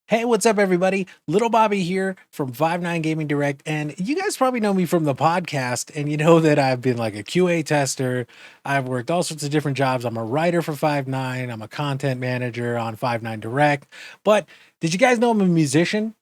Hey, what's up, everybody? LittleBobby here from 59 Gaming Direct, and you guys probably know me from the podcast, and you know that I've been like a QA tester. I've worked all sorts of different jobs. I'm a writer for 59. I'm a content manager on 59 Direct. But did you guys know I'm a musician?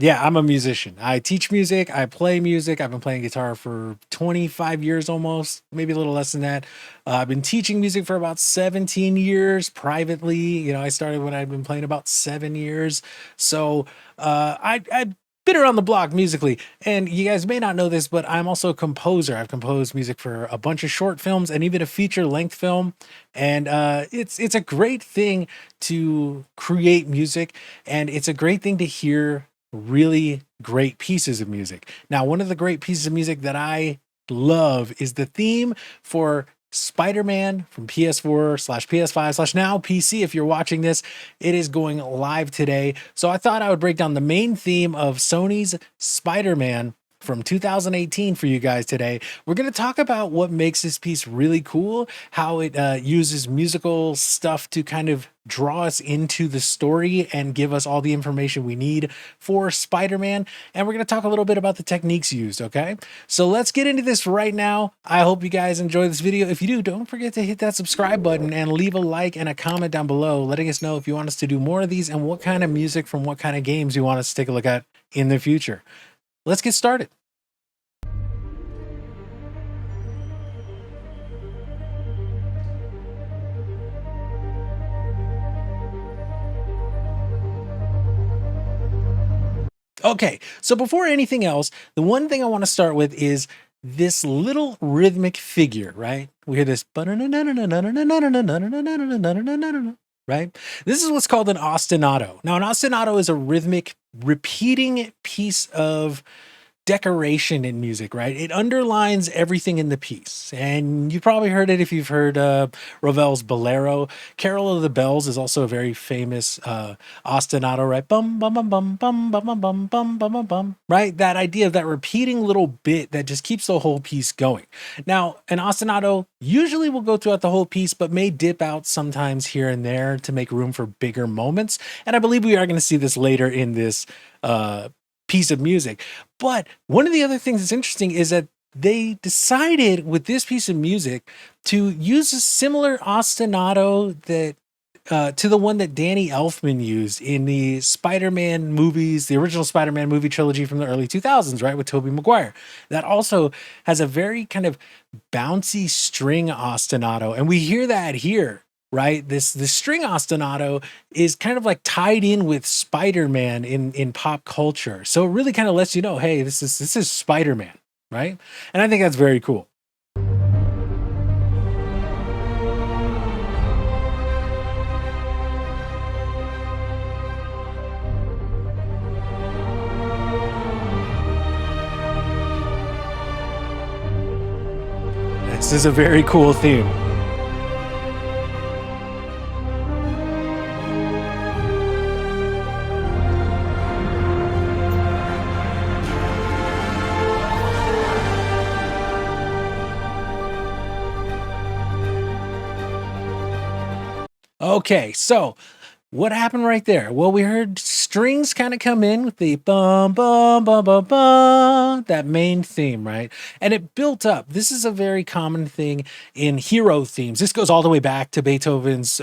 Yeah, I'm a musician. I teach music, I play music. I've been playing guitar for 25 years almost, maybe a little less than that. I've been teaching music for about 17 years privately. I started when I'd been playing about 7 years. So I've been around the block musically. And you guys may not know this, but I'm also a composer. I've composed music for a bunch of short films and even a feature-length film. And it's a great thing to create music, and it's a great thing to hear really great pieces of music. Now, one of the great pieces of music that I love is the theme for Spider-Man from PS4/PS5/now PC. If you're watching this, it is going live today. So I thought I would break down the main theme of Sony's Spider-Man from 2018 for you guys today. We're going to talk about what makes this piece really cool, how it uses musical stuff to kind of draw us into the story and give us all the information we need for Spider-Man. And we're going to talk a little bit about the techniques used, okay? So let's get into this right now. I hope you guys enjoy this video. If you do, don't forget to hit that subscribe button and leave a like and a comment down below, letting us know if you want us to do more of these and what kind of music from what kind of games you want us to take a look at in the future. Let's get started. Okay, so before anything else, the one thing I want to start with is this little rhythmic figure, right? We hear this, right? This is what's called an ostinato. Now, an ostinato is a rhythmic repeating piece of decoration in music, right? It underlines everything in the piece. And you've probably heard it if you've heard Ravel's Bolero. Carol of the Bells is also a very famous ostinato, right? Bum, bum, bum, bum, bum, bum, bum, bum, bum, bum, bum, bum, right? That idea of that repeating little bit that just keeps the whole piece going. Now, an ostinato usually will go throughout the whole piece, but may dip out sometimes here and there to make room for bigger moments. And I believe we are going to see this later in this piece of music. But one of the other things that's interesting is that they decided with this piece of music to use a similar ostinato that to the one that Danny Elfman used in the Spider-Man movies, the original Spider-Man movie trilogy from the early 2000s, right, with Tobey Maguire. That also has a very kind of bouncy string ostinato, and we hear that here. Right, this string ostinato is kind of like tied in with Spider-Man in pop culture, so it really kind of lets you know, hey, this is Spider-Man, right? And I think that's very cool. This is a very cool theme. Okay, so what happened right there? Well, we heard strings kind of come in with the bum, bum, bum, bum, bum, that main theme, right? And it built up. This is a very common thing in hero themes. This goes all the way back to Beethoven's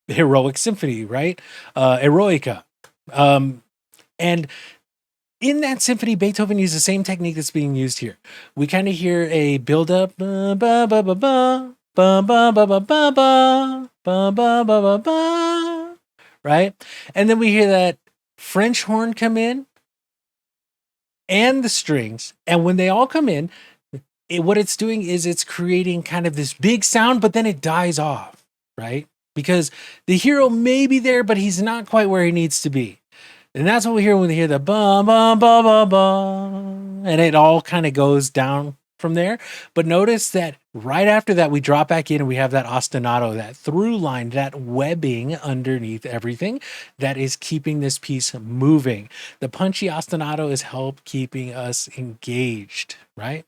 Heroic Symphony, right? Eroica. And in that symphony, Beethoven used the same technique that's being used here. We kind of hear a build-up, ba, ba, ba, ba, ba. Ba ba ba ba ba ba ba ba ba ba ba, right? And then we hear that French horn come in and the strings. And when they all come in, what it's doing is it's creating kind of this big sound, but then it dies off, right? Because the hero may be there, but he's not quite where he needs to be. And that's what we hear when we hear the ba ba ba ba ba, and it all kind of goes down from there. But notice that right after that, we drop back in and we have that ostinato, that through line, that webbing underneath everything that is keeping this piece moving. The punchy ostinato is help keeping us engaged, right?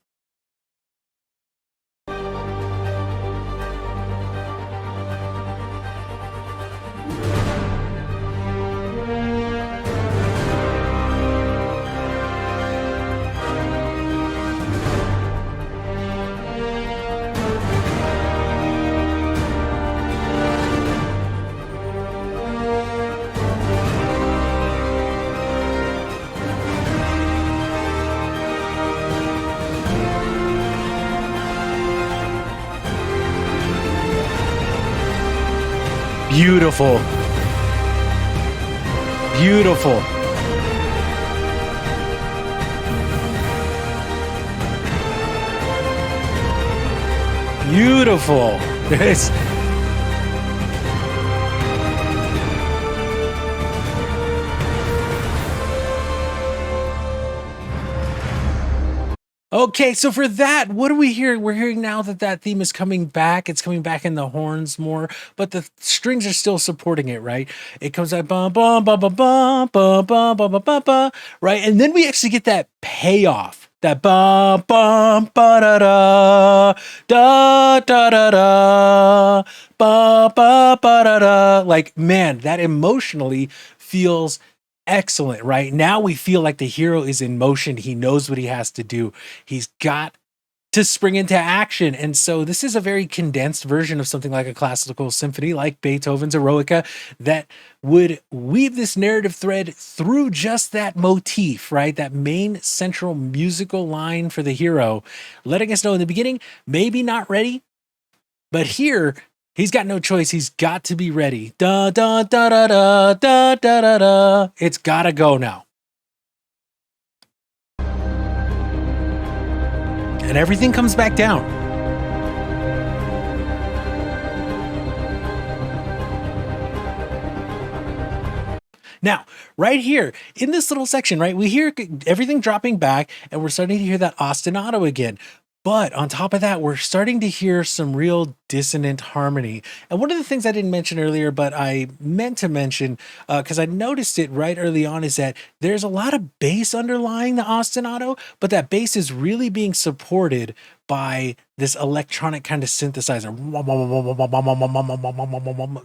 Beautiful. Beautiful. Beautiful. It's okay, so for that, what are we hearing? We're hearing now that that theme is coming back. It's coming back in the horns more, but the strings are still supporting it, right? It comes like bum bum bum bum bum bum bum bum bum bum bum, right? And then we actually get that payoff. That bum bum ba da da da da da da ba ba ba da da. Like, man, that emotionally feels excellent, right? Now we feel like the hero is in motion. He knows what he has to do. He's got to spring into action. And so this is a very condensed version of something like a classical symphony like Beethoven's Eroica that would weave this narrative thread through just that motif, right? That main central musical line for the hero, letting us know in the beginning, maybe not ready, but here he's got no choice. He's got to be ready. Da da da da da da da da da. It's gotta go now. And everything comes back down. Now, right here in this little section, right, we hear everything dropping back and we're starting to hear that ostinato again. But on top of that, we're starting to hear some real dissonant harmony. And one of the things I didn't mention earlier, but I meant to mention, because I noticed it right early on, is that there's a lot of bass underlying the ostinato, but that bass is really being supported by this electronic kind of synthesizer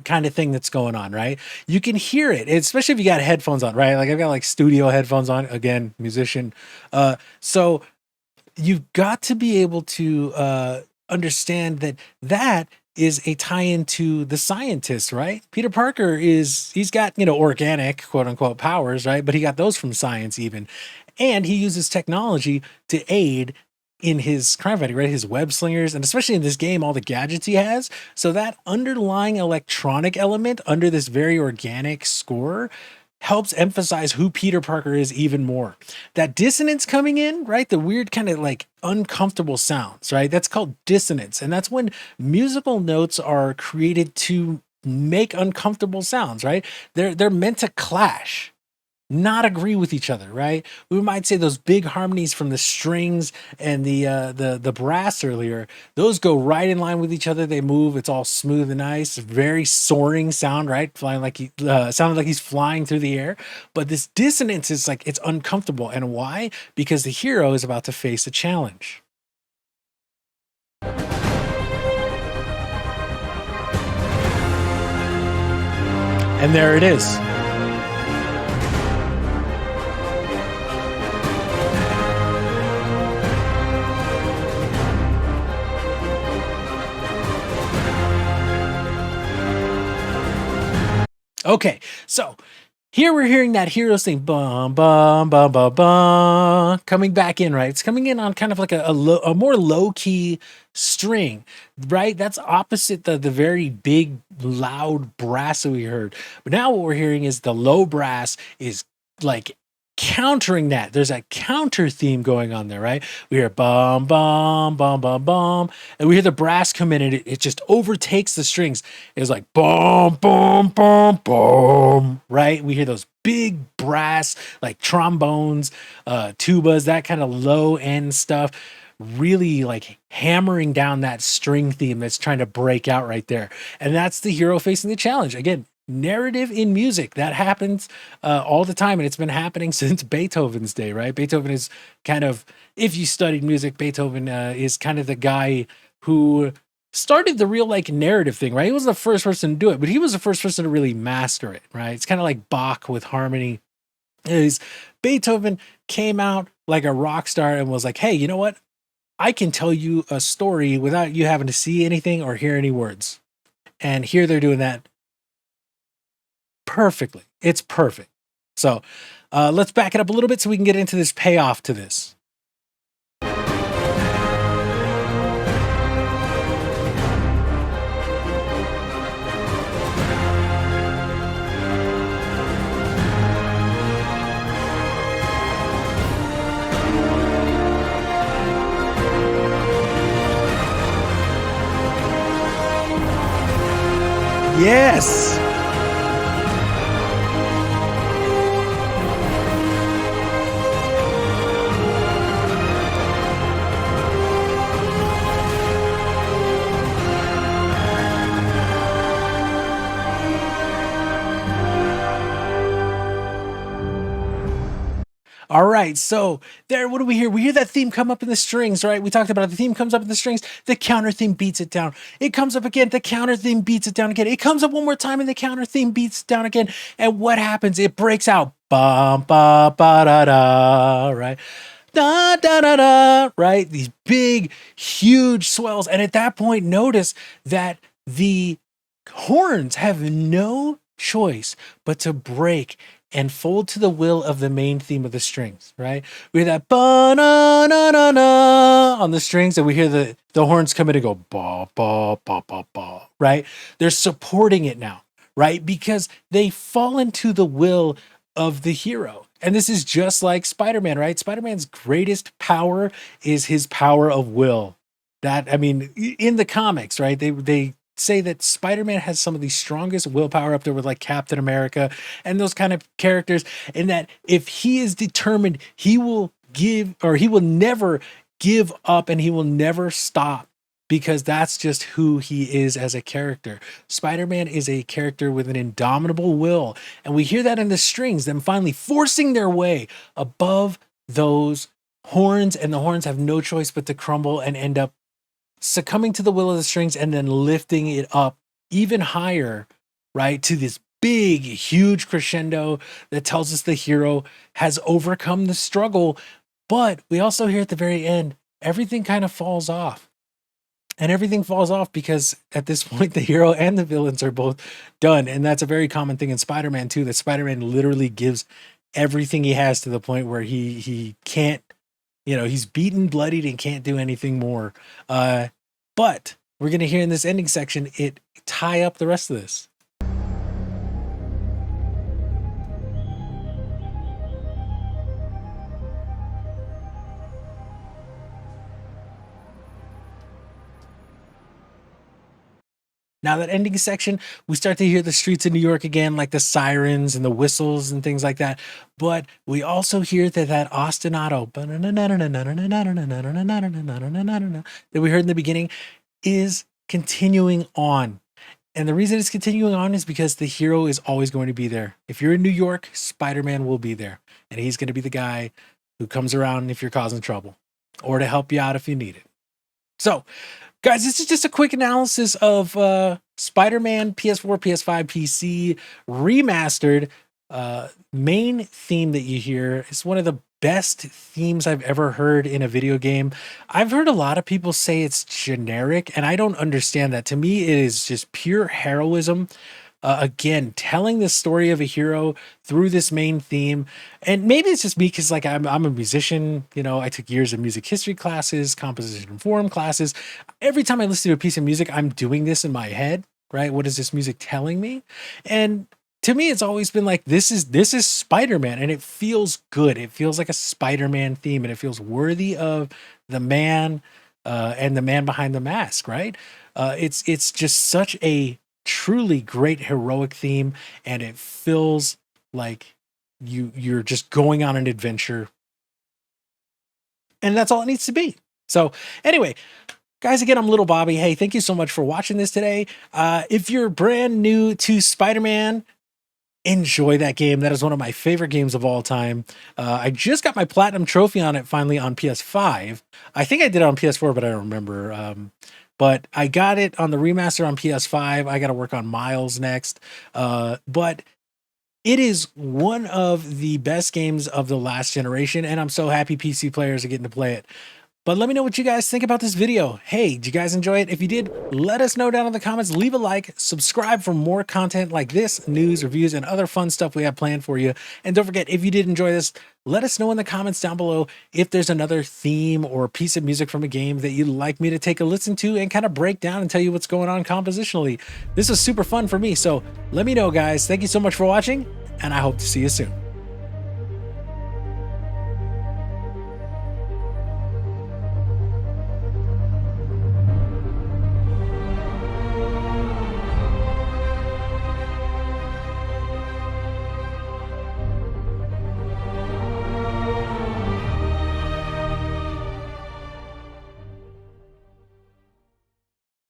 kind of thing that's going on, right? You can hear it, especially if you got headphones on, right? Like I've got like studio headphones on, again, musician. So you've got to be able to understand that that is a tie-in to the scientist, right? Peter Parker he's got, organic quote unquote powers, right? But he got those from science even. And he uses technology to aid in his crime fighting, right? His web slingers, and especially in this game, all the gadgets he has. So that underlying electronic element under this very organic score helps emphasize who Peter Parker is even more. That dissonance coming in, right? The weird kind of like uncomfortable sounds, right? That's called dissonance. And that's when musical notes are created to make uncomfortable sounds, right? They're meant to clash, not agree with each other, right? We might say those big harmonies from the strings and the brass earlier, those go right in line with each other. They move. It's all smooth and nice, very soaring sound, right? Flying like he sounded like he's flying through the air. But this dissonance is like it's uncomfortable. And why? Because the hero is about to face a challenge. And there it is. Okay, so here we're hearing that heroes thing, bum, bum, bum, bum, bum, coming back in, right? It's coming in on kind of like a more low-key string, right? That's opposite the very big, loud brass that we heard. But now what we're hearing is the low brass is like countering that. There's a counter theme going on there, right? We hear bum, bum, bum, bum, bum, and we hear the brass come in and it just overtakes the strings. It's like bum, bum, bum, bum, right? We hear those big brass, like trombones, tubas, that kind of low end stuff, really like hammering down that string theme that's trying to break out right there. And that's the hero facing the challenge. Again, narrative in music that happens all the time, and it's been happening since Beethoven's day, right? Beethoven is kind of, if you studied music, Beethoven is kind of the guy who started the real like narrative thing, right? He was the first person to do it, but he was the first person to really master it, right? It's kind of like Bach with harmony. Beethoven came out like a rock star and was like, hey, you know what? I can tell you a story without you having to see anything or hear any words. And here they're doing that perfectly. It's perfect. So let's back it up a little bit so we can get into this payoff to this. Yes! All right, so there, what do we hear? We hear that theme come up in the strings, right? We talked about it. The theme comes up in the strings, the counter theme beats it down. It comes up again, the counter theme beats it down again. It comes up one more time and the counter theme beats it down again. And what happens? It breaks out. Ba ba ba da da, right? Da da da da, right? These big, huge swells. And at that point, notice that the horns have no choice but to break and fold to the will of the main theme of the strings, right? We hear that ba na na na na on the strings, and we hear the horns come in and go ba ba ba ba ba, right? They're supporting it now, right? Because they fall into the will of the hero. And this is just like Spider-Man, right? Spider-Man's greatest power is his power of will. That, I mean, in the comics, right? They say that Spider-Man has some of the strongest willpower up there with like Captain America and those kind of characters, and that if he is determined, he will never give up and he will never stop, because that's just who he is as a character. Spider-Man is a character with an indomitable will, and we hear that in the strings, them finally forcing their way above those horns, and the horns have no choice but to crumble and end up succumbing to the will of the strings and then lifting it up even higher, right, to this big, huge crescendo that tells us the hero has overcome the struggle. But we also hear at the very end, everything kind of falls off. And everything falls off because at this point, the hero and the villains are both done. And that's a very common thing in Spider-Man too, that Spider-Man literally gives everything he has to the point where he can't, he's beaten, bloodied, and can't do anything more. But we're going to hear in this ending section, it tie up the rest of this. Now that ending section, we start to hear the streets of New York again, like the sirens and the whistles and things like that. But we also hear that ostinato that we heard in the beginning is continuing on. And the reason it's continuing on is because the hero is always going to be there. If you're in New York, Spider-Man will be there. And he's going to be the guy who comes around if you're causing trouble or to help you out if you need it. So, guys, this is just a quick analysis of Spider-Man PS4, PS5, PC remastered. Main theme that you hear is one of the best themes I've ever heard in a video game. I've heard a lot of people say it's generic, and I don't understand that. To me, it is just pure heroism. Again, telling the story of a hero through this main theme. And maybe it's just me because like I'm a musician, I took years of music history classes, composition and form classes. Every time I listen to a piece of music, I'm doing this in my head, right? What is this music telling me? And to me, it's always been like, this is Spider-Man, and it feels good. It feels like a Spider-Man theme, and it feels worthy of the man and the man behind the mask, right? It's just such a truly great heroic theme, and it feels like you're just going on an adventure, and that's all it needs to be. So anyway, guys, again, I'm LittleBobby. Hey, thank you so much for watching this today. If you're brand new to Spider-Man, enjoy that game. That is one of my favorite games of all time. I just got my platinum trophy on it finally on PS5. I think I did it on PS4, but I don't remember. But I got it on the remaster on PS5. I got to work on Miles next. But it is one of the best games of the last generation, and I'm so happy PC players are getting to play it. But let me know what you guys think about this video. Hey, did you guys enjoy it? If you did, let us know down in the comments. Leave a like, subscribe for more content like this, news, reviews, and other fun stuff we have planned for you. And don't forget, if you did enjoy this, let us know in the comments down below if there's another theme or piece of music from a game that you'd like me to take a listen to and kind of break down and tell you what's going on compositionally. This was super fun for me, so let me know, guys. Thank you so much for watching, and I hope to see you soon.